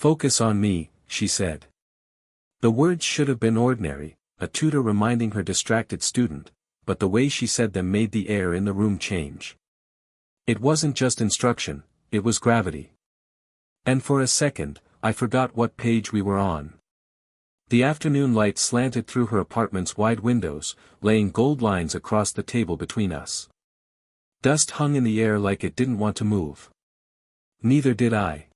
Focus on me, she said. The words should have been ordinary, a tutor reminding her distracted student, but the way she said them made the air in the room change. It wasn't just instruction, it was gravity. And for a second, I forgot what page we were on. The afternoon light slanted through her apartment's wide windows, laying gold lines across the table between us. Dust hung in the air like it didn't want to move. Neither did I.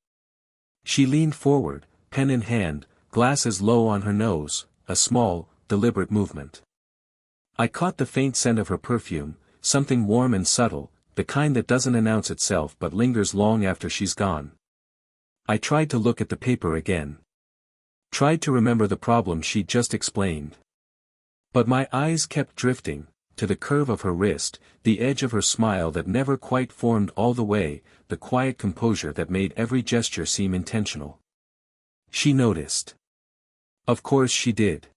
She leaned forward, pen in hand, glasses low on her nose, a small, deliberate movement. I caught the faint scent of her perfume, something warm and subtle, the kind that doesn't announce itself but lingers long after she's gone. I tried to look at the paper again. Tried to remember the problem she'd just explained. But my eyes kept drifting, to the curve of her wrist, the edge of her smile that never quite formed all the way, the quiet composure that made every gesture seem intentional. She noticed. Of course she did.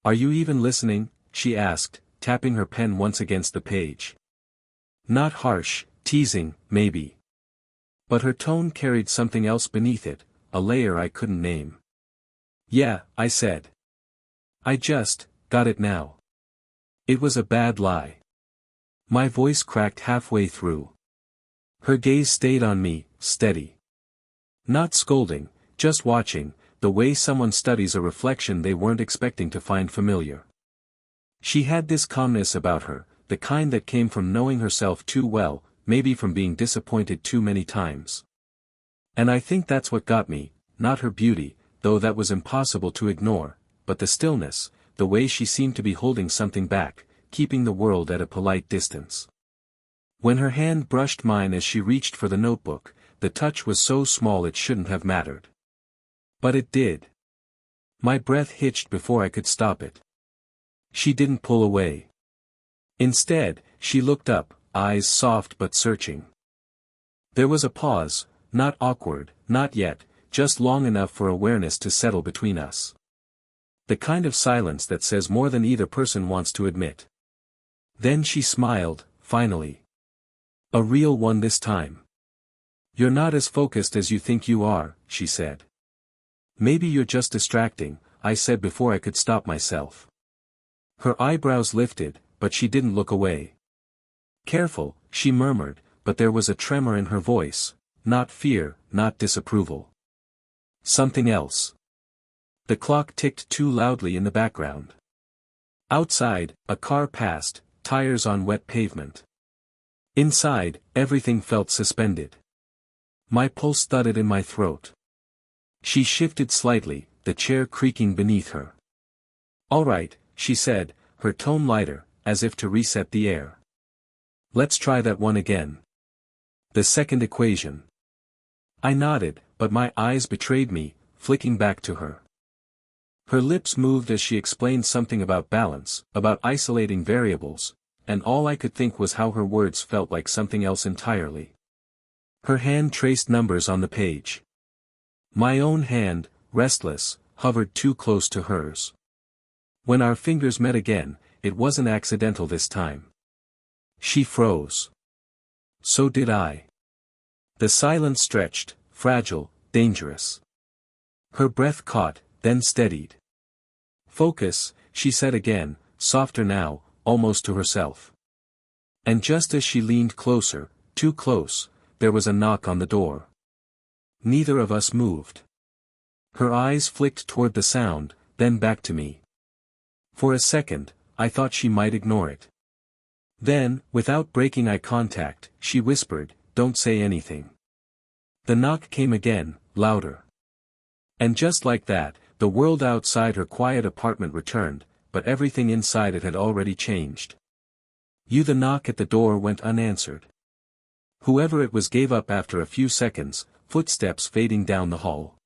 Are you even listening? She asked, tapping her pen once against the page. Not harsh, teasing, maybe. But her tone carried something else beneath it, a layer I couldn't name. Yeah, I said. I just, got it now. It was a bad lie. My voice cracked halfway through. Her gaze stayed on me, steady. Not scolding, just watching, the way someone studies a reflection they weren't expecting to find familiar. She had this calmness about her, the kind that came from knowing herself too well, maybe from being disappointed too many times. And I think that's what got me, not her beauty, though that was impossible to ignore, but the stillness, the way she seemed to be holding something back, keeping the world at a polite distance. When her hand brushed mine as she reached for the notebook, the touch was so small it shouldn't have mattered. But it did. My breath hitched before I could stop it. She didn't pull away. Instead, she looked up, eyes soft but searching. There was a pause, not awkward, not yet, just long enough for awareness to settle between us. The kind of silence that says more than either person wants to admit. Then she smiled, finally. A real one this time. You're not as focused as you think you are, she said. Maybe you're just distracting, I said before I could stop myself. Her eyebrows lifted, but she didn't look away. Careful, she murmured, but there was a tremor in her voice, not fear, not disapproval. Something else. The clock ticked too loudly in the background. Outside, a car passed, tires on wet pavement. Inside, everything felt suspended. My pulse thudded in my throat. She shifted slightly, the chair creaking beneath her. All right, she said, her tone lighter, as if to reset the air. Let's try that one again. The second equation. I nodded, but my eyes betrayed me, flicking back to her. Her lips moved as she explained something about balance, about isolating variables, and all I could think was how her words felt like something else entirely. Her hand traced numbers on the page. My own hand, restless, hovered too close to hers. When our fingers met again, it wasn't accidental this time. She froze. So did I. The silence stretched, fragile, dangerous. Her breath caught, then steadied. Focus, she said again, softer now, almost to herself. And just as she leaned closer, too close, there was a knock on the door. Neither of us moved. Her eyes flicked toward the sound, then back to me. For a second, I thought she might ignore it. Then, without breaking eye contact, she whispered, "Don't say anything." The knock came again, louder. And just like that, the world outside her quiet apartment returned, but everything inside it had already changed. The knock at the door went unanswered. Whoever it was gave up after a few seconds, footsteps fading down the hall.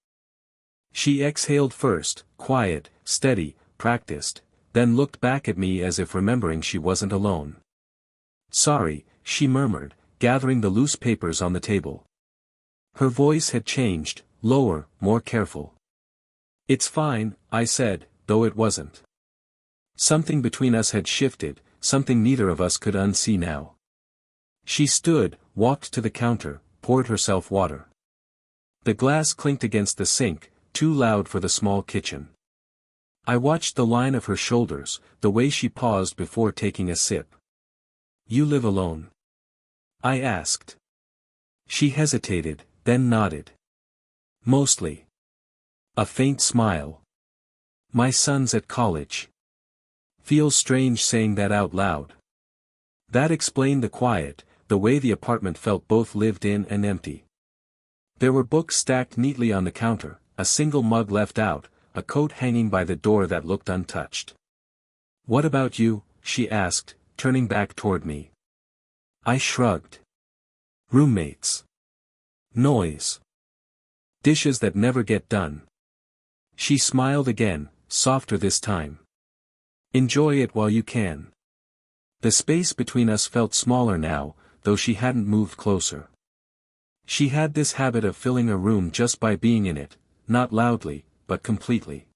She exhaled first, quiet, steady, practiced, then looked back at me as if remembering she wasn't alone. Sorry, she murmured, gathering the loose papers on the table. Her voice had changed, lower, more careful. It's fine, I said, though it wasn't. Something between us had shifted, something neither of us could unsee now. She stood, walked to the counter, poured herself water. The glass clinked against the sink, too loud for the small kitchen. I watched the line of her shoulders, the way she paused before taking a sip. "You live alone?" I asked. She hesitated, then nodded. "Mostly." A faint smile. "My son's at college." Feels strange saying that out loud. That explained the quiet, the way the apartment felt both lived in and empty. There were books stacked neatly on the counter, a single mug left out, a coat hanging by the door that looked untouched. "What about you?" she asked, turning back toward me. I shrugged. "Roommates. Noise. Dishes that never get done." She smiled again, softer this time. "Enjoy it while you can." The space between us felt smaller now, though she hadn't moved closer. She had this habit of filling a room just by being in it, not loudly, but completely.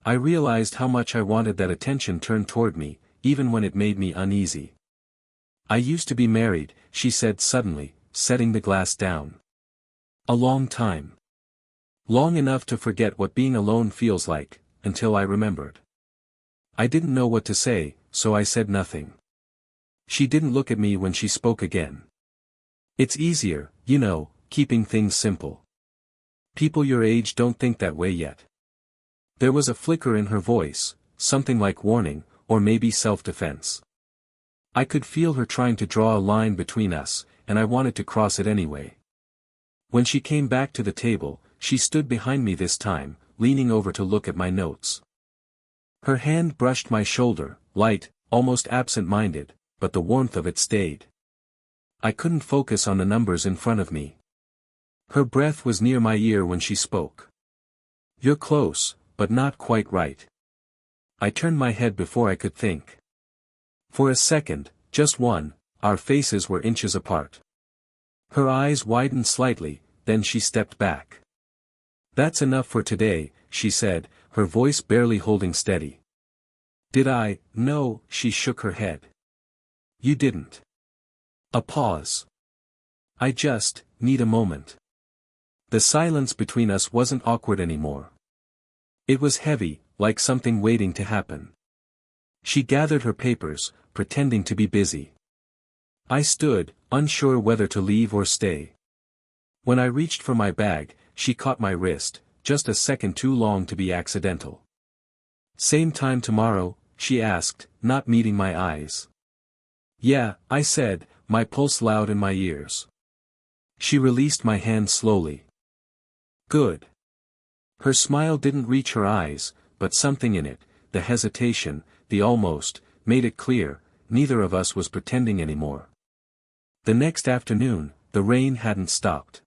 I realized how much I wanted that attention turned toward me, even when it made me uneasy. "I used to be married," she said suddenly, setting the glass down. "A long time. Long enough to forget what being alone feels like, until I remembered." I didn't know what to say, so I said nothing. She didn't look at me when she spoke again. "It's easier, you know, keeping things simple. People your age don't think that way yet." There was a flicker in her voice, something like warning, or maybe self-defense. I could feel her trying to draw a line between us, and I wanted to cross it anyway. When she came back to the table, she stood behind me this time, leaning over to look at my notes. Her hand brushed my shoulder, light, almost absent-minded, but the warmth of it stayed. I couldn't focus on the numbers in front of me. Her breath was near my ear when she spoke. "You're close, but not quite right." I turned my head before I could think. For a second, just one, our faces were inches apart. Her eyes widened slightly, then she stepped back. "That's enough for today," she said, her voice barely holding steady. "Did I?" "No," she shook her head. "You didn't." A pause. "I just need a moment." The silence between us wasn't awkward anymore. It was heavy, like something waiting to happen. She gathered her papers, pretending to be busy. I stood, unsure whether to leave or stay. When I reached for my bag, she caught my wrist, just a second too long to be accidental. "Same time tomorrow?" she asked, not meeting my eyes. "Yeah," I said, my pulse loud in my ears. She released my hand slowly. "Good." Her smile didn't reach her eyes, but something in it, the hesitation, the almost, made it clear, neither of us was pretending anymore. The next afternoon, the rain hadn't stopped.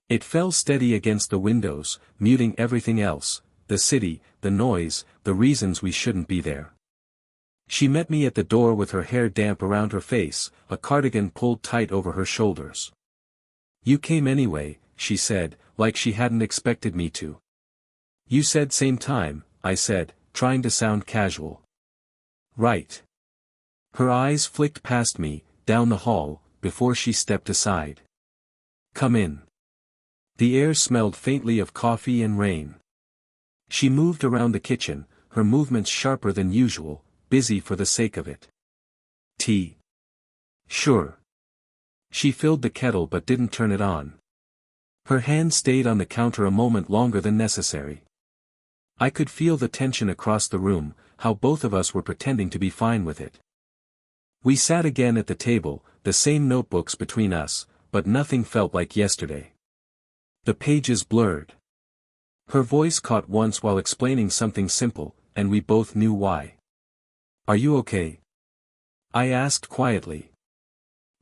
It fell steady against the windows, muting everything else, the city, the noise, the reasons we shouldn't be there. She met me at the door with her hair damp around her face, a cardigan pulled tight over her shoulders. "You came anyway," she said, like she hadn't expected me to. "You said same time," I said, trying to sound casual. "Right." Her eyes flicked past me, down the hall, before she stepped aside. "Come in." The air smelled faintly of coffee and rain. She moved around the kitchen, her movements sharper than usual, busy for the sake of it. "Tea?" "Sure." She filled the kettle but didn't turn it on. Her hand stayed on the counter a moment longer than necessary. I could feel the tension across the room, how both of us were pretending to be fine with it. We sat again at the table, the same notebooks between us, but nothing felt like yesterday. The pages blurred. Her voice caught once while explaining something simple, and we both knew why. "Are you okay?" I asked quietly.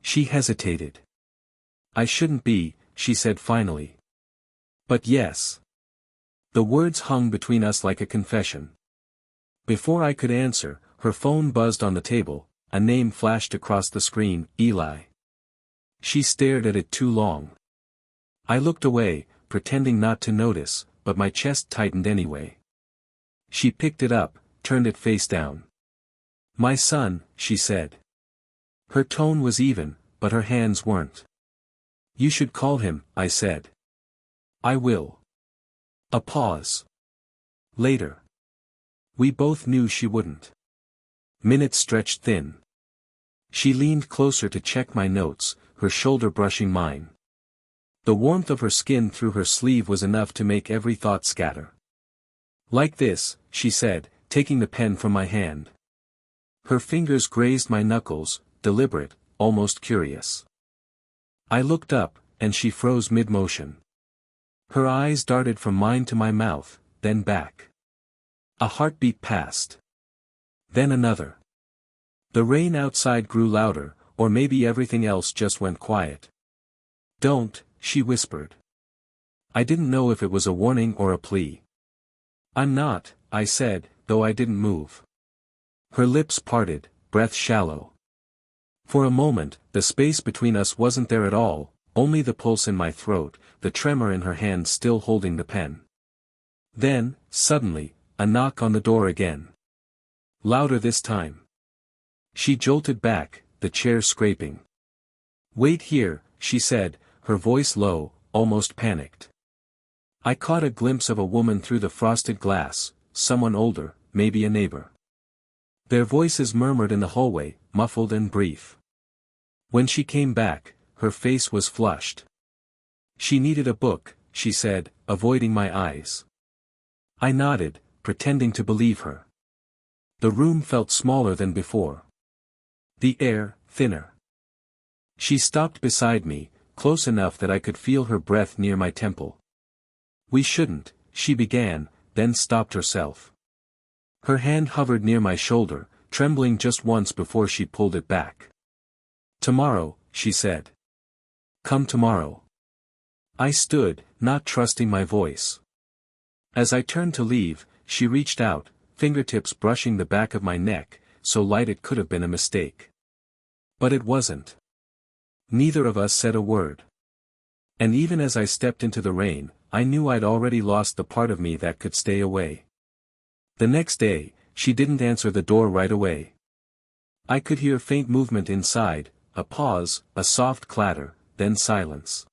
She hesitated. "I shouldn't be," she said finally. "But yes." The words hung between us like a confession. Before I could answer, her phone buzzed on the table, a name flashed across the screen, Eli. She stared at it too long. I looked away, pretending not to notice, but my chest tightened anyway. She picked it up, turned it face down. "My son," she said. Her tone was even, but her hands weren't. "You should call him," I said. I will. A pause. Later. We both knew she wouldn't. Minutes stretched thin. She leaned closer to check my notes, her shoulder brushing mine. The warmth of her skin through her sleeve was enough to make every thought scatter. Like this, she said, taking the pen from my hand. Her fingers grazed my knuckles, deliberate, almost curious. I looked up, and she froze mid-motion. Her eyes darted from mine to my mouth, then back. A heartbeat passed. Then another. The rain outside grew louder, or maybe everything else just went quiet. "Don't," she whispered. I didn't know if it was a warning or a plea. "I'm not," I said, though I didn't move. Her lips parted, breath shallow. For a moment, the space between us wasn't there at all, only the pulse in my throat, the tremor in her hand still holding the pen. Then, suddenly, a knock on the door again. Louder this time. She jolted back, the chair scraping. "Wait here," she said, her voice low, almost panicked. I caught a glimpse of a woman through the frosted glass, someone older, maybe a neighbor. Their voices murmured in the hallway, muffled and brief. When she came back, her face was flushed. She needed a book, she said, avoiding my eyes. I nodded, pretending to believe her. The room felt smaller than before. The air, thinner. She stopped beside me, close enough that I could feel her breath near my temple. "We shouldn't," she began, then stopped herself. Her hand hovered near my shoulder, trembling just once before she pulled it back. "Tomorrow," she said. "Come tomorrow." I stood, not trusting my voice. As I turned to leave, she reached out, fingertips brushing the back of my neck, so light it could have been a mistake. But it wasn't. Neither of us said a word. And even as I stepped into the rain, I knew I'd already lost the part of me that could stay away. The next day, she didn't answer the door right away. I could hear faint movement inside, a pause, a soft clatter, then silence.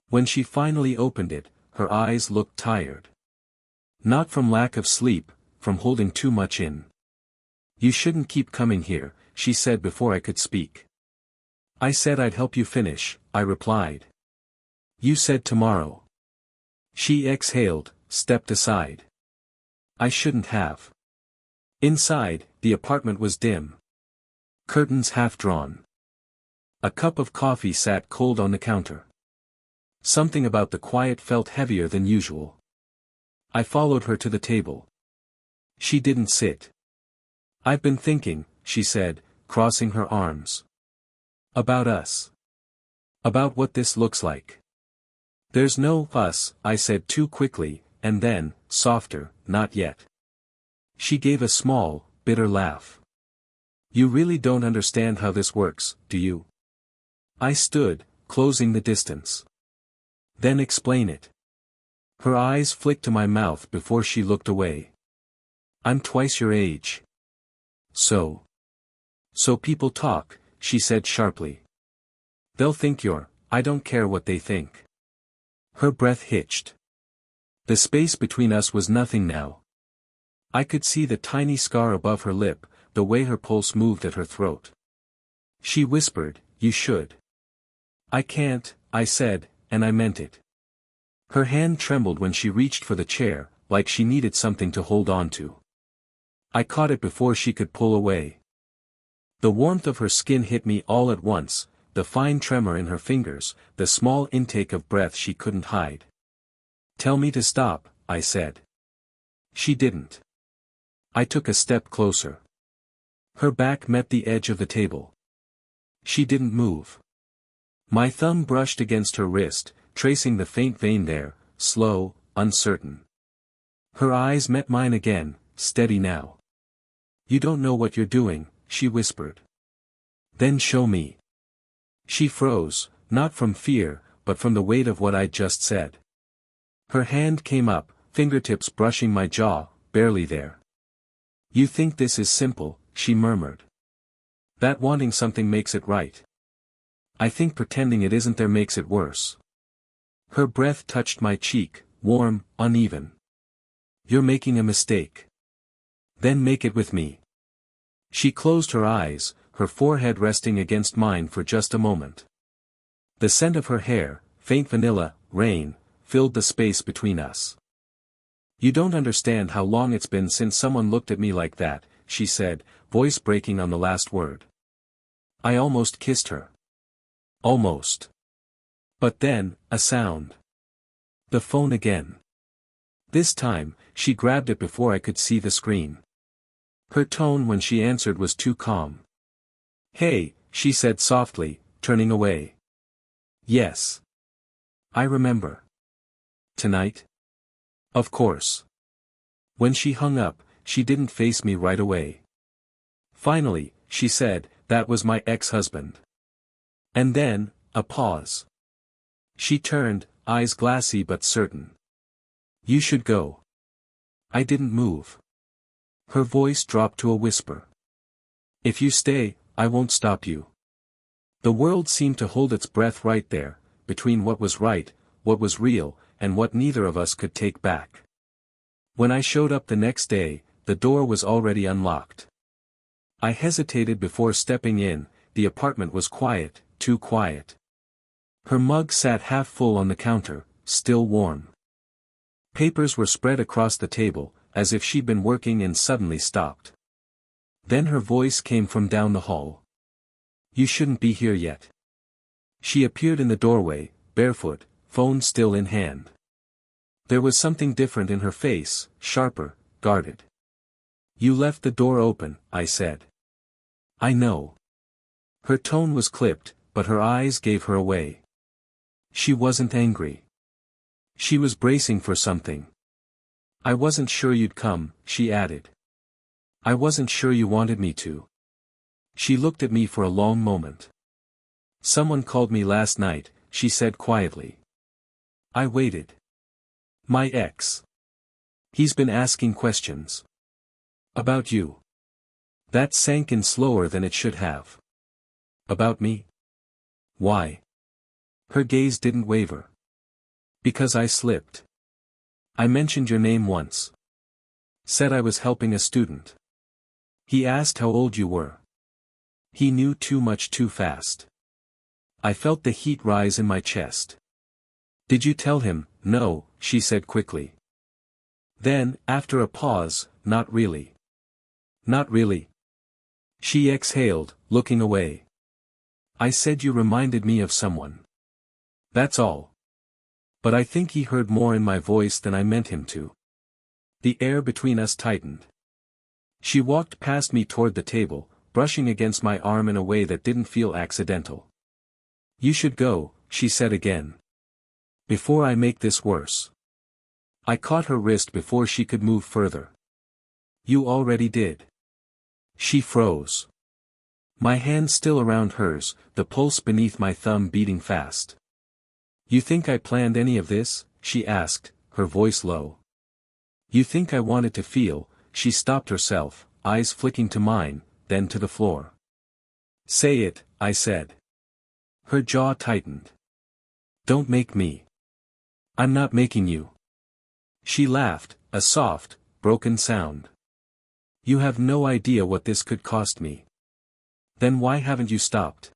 When she finally opened it, her eyes looked tired. Not from lack of sleep, from holding too much in. "You shouldn't keep coming here," she said before I could speak. "I said I'd help you finish," I replied. "You said tomorrow." She exhaled, stepped aside. I shouldn't have. Inside, the apartment was dim. Curtains half drawn. A cup of coffee sat cold on the counter. Something about the quiet felt heavier than usual. I followed her to the table. She didn't sit. "I've been thinking," she said, crossing her arms. "About us. About what this looks like." "There's no us," I said too quickly, and then, softer, "Not yet." She gave a small, bitter laugh. "You really don't understand how this works, do you?" I stood, closing the distance. "Then explain it." Her eyes flicked to my mouth before she looked away. "I'm twice your age." So people talk," she said sharply. "They'll think I don't care what they think." Her breath hitched. The space between us was nothing now. I could see the tiny scar above her lip, the way her pulse moved at her throat. She whispered, "You should." "I can't," I said, and I meant it. Her hand trembled when she reached for the chair, like she needed something to hold on to. I caught it before she could pull away. The warmth of her skin hit me all at once, the fine tremor in her fingers, the small intake of breath she couldn't hide. "Tell me to stop," I said. She didn't. I took a step closer. Her back met the edge of the table. She didn't move. My thumb brushed against her wrist, tracing the faint vein there, slow, uncertain. Her eyes met mine again, steady now. "You don't know what you're doing," she whispered. "Then show me." She froze, not from fear, but from the weight of what I'd just said. Her hand came up, fingertips brushing my jaw, barely there. "You think this is simple," she murmured. "That wanting something makes it right. I think pretending it isn't there makes it worse." Her breath touched my cheek, warm, uneven. You're making a mistake. Then make it with me. She closed her eyes, her forehead resting against mine for just a moment. The scent of her hair, faint vanilla, rain, filled the space between us. You don't understand how long it's been since someone looked at me like that, she said, voice breaking on the last word. I almost kissed her. Almost. But then, a sound. The phone again. This time, she grabbed it before I could see the screen. Her tone when she answered was too calm. Hey, she said softly, turning away. Yes. I remember. Tonight? Of course. When she hung up, she didn't face me right away. Finally, she said, that was my ex-husband. And then, a pause. She turned, eyes glassy but certain. You should go. I didn't move. Her voice dropped to a whisper. If you stay, I won't stop you. The world seemed to hold its breath right there, between what was right, what was real, and what neither of us could take back. When I showed up the next day, the door was already unlocked. I hesitated before stepping in, the apartment was quiet, too quiet. Her mug sat half full on the counter, still warm. Papers were spread across the table, as if she'd been working and suddenly stopped. Then her voice came from down the hall. You shouldn't be here yet. She appeared in the doorway, barefoot, phone still in hand. There was something different in her face, sharper, guarded. You left the door open, I said. I know. Her tone was clipped, but her eyes gave her away. She wasn't angry. She was bracing for something. I wasn't sure you'd come, she added. I wasn't sure you wanted me to. She looked at me for a long moment. Someone called me last night, she said quietly. I waited. My ex. He's been asking questions. About you. That sank in slower than it should have. About me? Why? Her gaze didn't waver. Because I slipped. I mentioned your name once. Said I was helping a student. He asked how old you were. He knew too much too fast. I felt the heat rise in my chest. Did you tell him? No, she said quickly. Then, after a pause, not really. Not really. She exhaled, looking away. I said you reminded me of someone. That's all. But I think he heard more in my voice than I meant him to. The air between us tightened. She walked past me toward the table, brushing against my arm in a way that didn't feel accidental. You should go, she said again. Before I make this worse. I caught her wrist before she could move further. You already did. She froze. My hand still around hers, the pulse beneath my thumb beating fast. You think I planned any of this? She asked, her voice low. You think I wanted to feel? She stopped herself, eyes flicking to mine, then to the floor. Say it, I said. Her jaw tightened. Don't make me. I'm not making you. She laughed, a soft, broken sound. You have no idea what this could cost me. Then why haven't you stopped?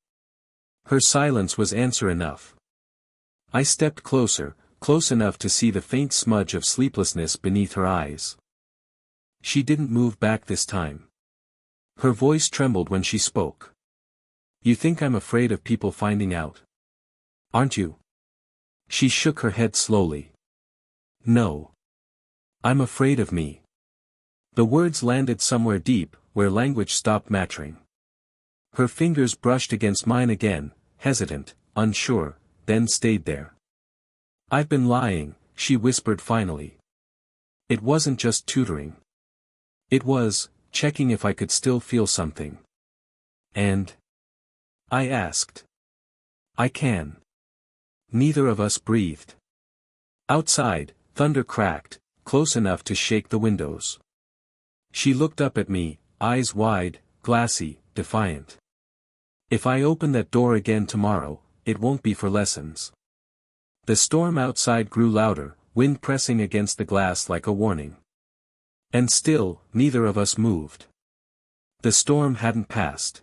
Her silence was answer enough. I stepped closer, close enough to see the faint smudge of sleeplessness beneath her eyes. She didn't move back this time. Her voice trembled when she spoke. You think I'm afraid of people finding out? Aren't you? She shook her head slowly. No. I'm afraid of me. The words landed somewhere deep, where language stopped mattering. Her fingers brushed against mine again, hesitant, unsure, then stayed there. I've been lying, she whispered finally. It wasn't just tutoring. It was, checking if I could still feel something. And? I asked. I can. Neither of us breathed. Outside, thunder cracked, close enough to shake the windows. She looked up at me, eyes wide, glassy, defiant. If I open that door again tomorrow, it won't be for lessons. The storm outside grew louder, wind pressing against the glass like a warning. And still, neither of us moved. The storm hadn't passed.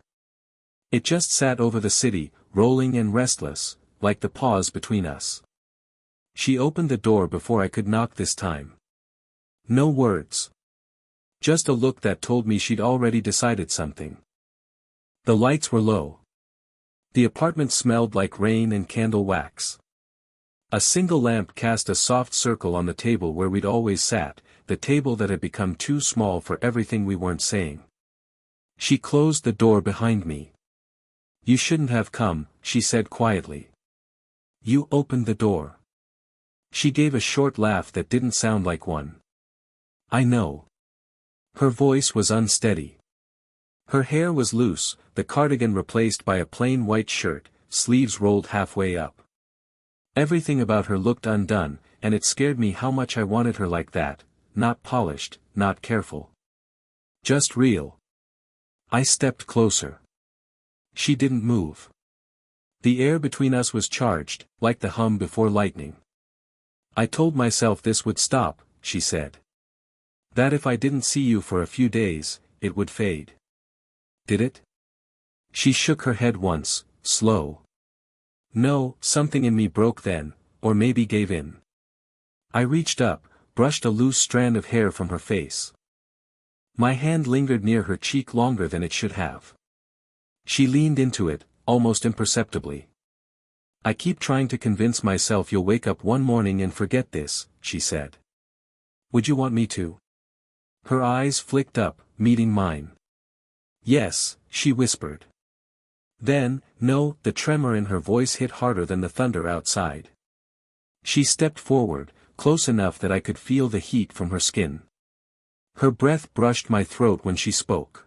It just sat over the city, rolling and restless, like the pause between us. She opened the door before I could knock this time. No words. Just a look that told me she'd already decided something. The lights were low. The apartment smelled like rain and candle wax. A single lamp cast a soft circle on the table where we'd always sat, the table that had become too small for everything we weren't saying. She closed the door behind me. "You shouldn't have come," she said quietly. "You opened the door." She gave a short laugh that didn't sound like one. "I know." Her voice was unsteady. Her hair was loose, the cardigan replaced by a plain white shirt, sleeves rolled halfway up. Everything about her looked undone, and it scared me how much I wanted her like that, not polished, not careful. Just real. I stepped closer. She didn't move. The air between us was charged, like the hum before lightning. "I told myself this would stop," she said. "That if I didn't see you for a few days, it would fade." Did it? She shook her head once, slow. "No, something in me broke then, or maybe gave in." I reached up, brushed a loose strand of hair from her face. My hand lingered near her cheek longer than it should have. She leaned into it, almost imperceptibly. "I keep trying to convince myself you'll wake up one morning and forget this," she said. "Would you want me to?" Her eyes flicked up, meeting mine. "Yes," she whispered. Then, no, the tremor in her voice hit harder than the thunder outside. She stepped forward, close enough that I could feel the heat from her skin. Her breath brushed my throat when she spoke.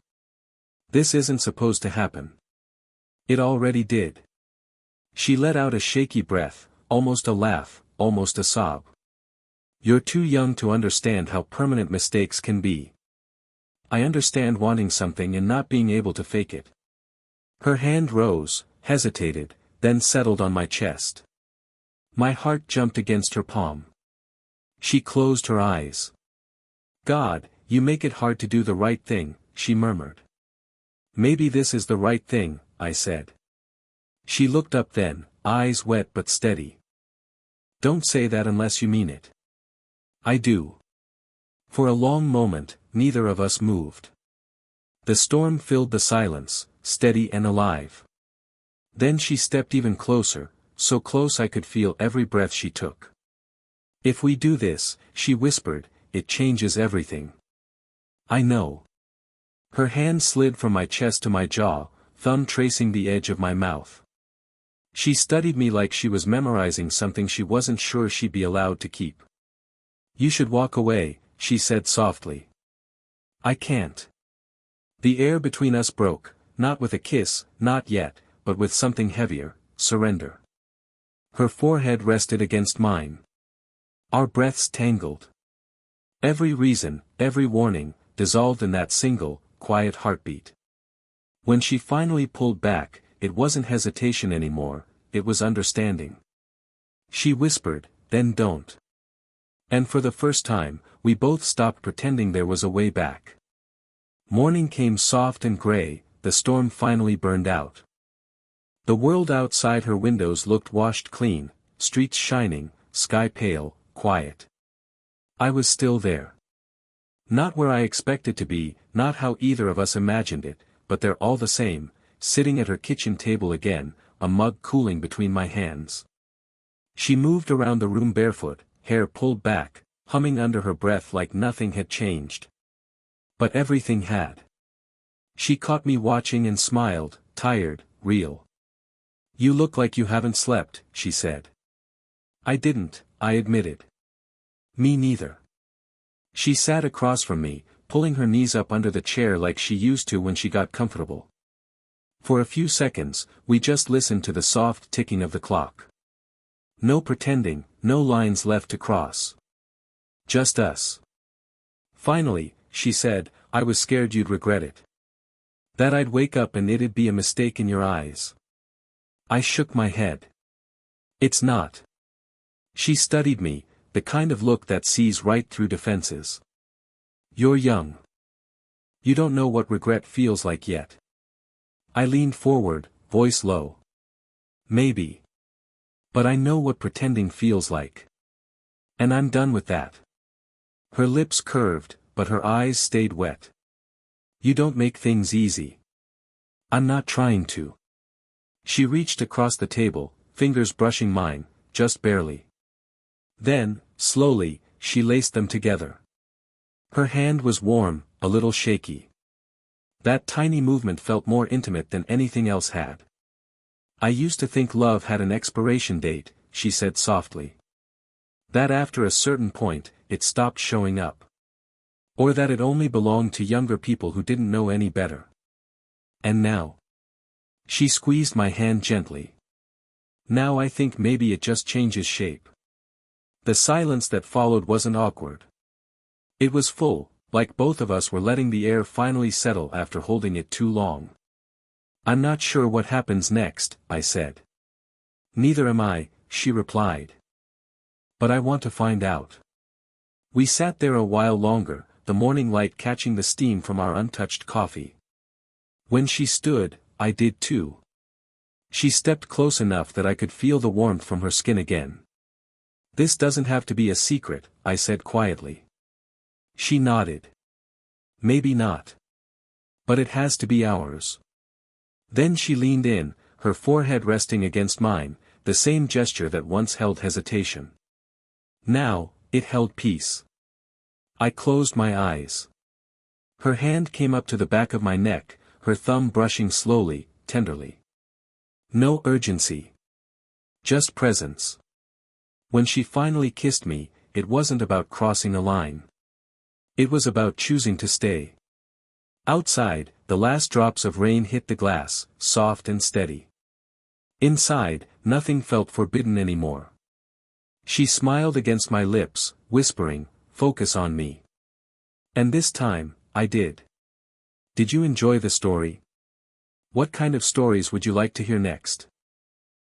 "This isn't supposed to happen." "It already did." She let out a shaky breath, almost a laugh, almost a sob. "You're too young to understand how permanent mistakes can be. I understand wanting something and not being able to fake it." Her hand rose, hesitated, then settled on my chest. My heart jumped against her palm. She closed her eyes. "God, you make it hard to do the right thing," she murmured. "Maybe this is the right thing," I said. She looked up then, eyes wet but steady. "Don't say that unless you mean it." "I do." For a long moment, neither of us moved. The storm filled the silence, steady and alive. Then she stepped even closer, so close I could feel every breath she took. "If we do this," she whispered, "it changes everything." "I know." Her hand slid from my chest to my jaw, thumb tracing the edge of my mouth. She studied me like she was memorizing something she wasn't sure she'd be allowed to keep. "You should walk away," she said softly. "I can't." The air between us broke, not with a kiss, not yet, but with something heavier, surrender. Her forehead rested against mine. Our breaths tangled. Every reason, every warning, dissolved in that single, quiet heartbeat. When she finally pulled back, it wasn't hesitation anymore, it was understanding. She whispered, "Then don't." And for the first time, we both stopped pretending there was a way back. Morning came soft and gray, the storm finally burned out. The world outside her windows looked washed clean, streets shining, sky pale, quiet. I was still there. Not where I expected to be, not how either of us imagined it, but there all the same, sitting at her kitchen table again, a mug cooling between my hands. She moved around the room barefoot, hair pulled back, humming under her breath like nothing had changed. But everything had. She caught me watching and smiled, tired, real. "You look like you haven't slept," she said. "I didn't," I admitted. "Me neither." She sat across from me, pulling her knees up under the chair like she used to when she got comfortable. For a few seconds, we just listened to the soft ticking of the clock. No pretending, no lines left to cross. Just us. "Finally," she said, "I was scared you'd regret it. That I'd wake up and it'd be a mistake in your eyes." I shook my head. "It's not." She studied me, the kind of look that sees right through defenses. You're young. You don't know what regret feels like yet. I leaned forward, voice low. Maybe. But I know what pretending feels like. And I'm done with that. Her lips curved, but her eyes stayed wet. You don't make things easy. I'm not trying to. She reached across the table, fingers brushing mine, just barely. Then, slowly, she laced them together. Her hand was warm, a little shaky. That tiny movement felt more intimate than anything else had. I used to think love had an expiration date, she said softly. That after a certain point, it stopped showing up. Or that it only belonged to younger people who didn't know any better. And now? She squeezed my hand gently. Now I think maybe it just changes shape. The silence that followed wasn't awkward. It was full, like both of us were letting the air finally settle after holding it too long. I'm not sure what happens next, I said. Neither am I, she replied. But I want to find out. We sat there a while longer, the morning light catching the steam from our untouched coffee. When she stood, I did too. She stepped close enough that I could feel the warmth from her skin again. This doesn't have to be a secret, I said quietly. She nodded. Maybe not. But it has to be ours. Then she leaned in, her forehead resting against mine, the same gesture that once held hesitation. Now, it held peace. I closed my eyes. Her hand came up to the back of my neck, her thumb brushing slowly, tenderly. No urgency. Just presence. When she finally kissed me, it wasn't about crossing a line. It was about choosing to stay. Outside, the last drops of rain hit the glass, soft and steady. Inside, nothing felt forbidden anymore. She smiled against my lips, whispering, "Focus on me." And this time, I did. Did you enjoy the story? What kind of stories would you like to hear next?